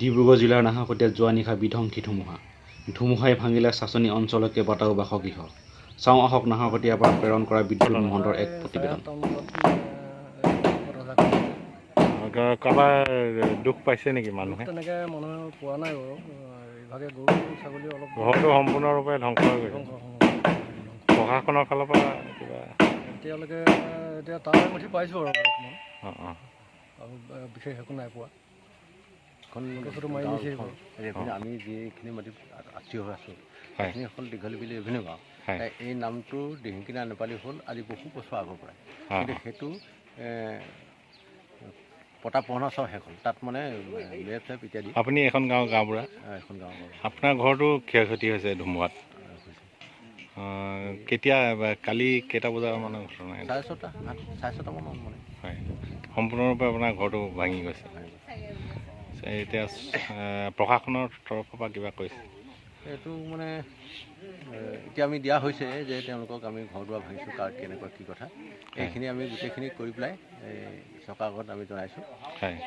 ডিব্ৰুগড় জিলাৰ নাহৰকটীয়াত যোৱা নিশা বিধ্বংসী ধুমুহা। ধুমুহাই ভাঙিলে চাচনি অঞ্চলৰ কেইবাটাও বাসগৃহ। চাওঁ আহক নাহৰকটীয়াৰ পৰা প্ৰেৰণ কৰা বিদ্যুৎ মহন্তৰ এক প্ৰতিবেদন। কাৰোবাৰ দুখ পাইছে নেকি মানুহে? তেনেকৈ মানুহে পোৱা নাই বাৰু। ইভাগে গৰু ছাগলী অলপ ঘৰটো সম্পূৰ্ণৰূপে ধ্বংস হৈ গৈছে। প্ৰশাসনৰ ফালৰ পৰা কিবা এতিয়ালৈকে তাৰ মুঠি পাইছোঁ আৰু বৰ্তমান। আৰু বিশেষ একো নাই পোৱা। মাৰি আমি যিখিনি মাটিত আত্মীয় হৈ আছোঁ সেইখিনি হ'ল দীঘলীবিলি ৰেভিনিউ গাঁও। এই নামটো দিহিঙীয়া নেপালী হ'ল আজি বহু বছৰ আগৰ পৰাই, কিন্তু সেইটো পতা পহনা চব শেষ হ'ল। তাত মানে লেপ চেপ ইত্যাদি। আপুনি এখন গাঁওবুঢ়া? এখন গাঁও। আপোনাৰ ঘৰটো ক্ষয়ক্ষতি হৈছে ধুমুহাত। কেতিয়া কালি কেইটা বজাৰ মানৰ ঘটনা? 6:30 মানত মানে। হয়, সম্পূৰ্ণৰূপে আপোনাৰ ঘৰটো ভাঙি গৈছে। এতিয়া প্ৰশাসনৰ তৰফৰ পৰা কিবা কৈছে? এইটো মানে এতিয়া আমি দিয়া হৈছে যে তেওঁলোকক আমি ঘৰ দুৱাৰ ভাঙিছোঁ, কাৰ কেনেকুৱা কি কথা এইখিনি আমি গোটেইখিনি কৰি পেলাই চৰকাৰৰ আগত আমি জনাইছোঁ। হয়।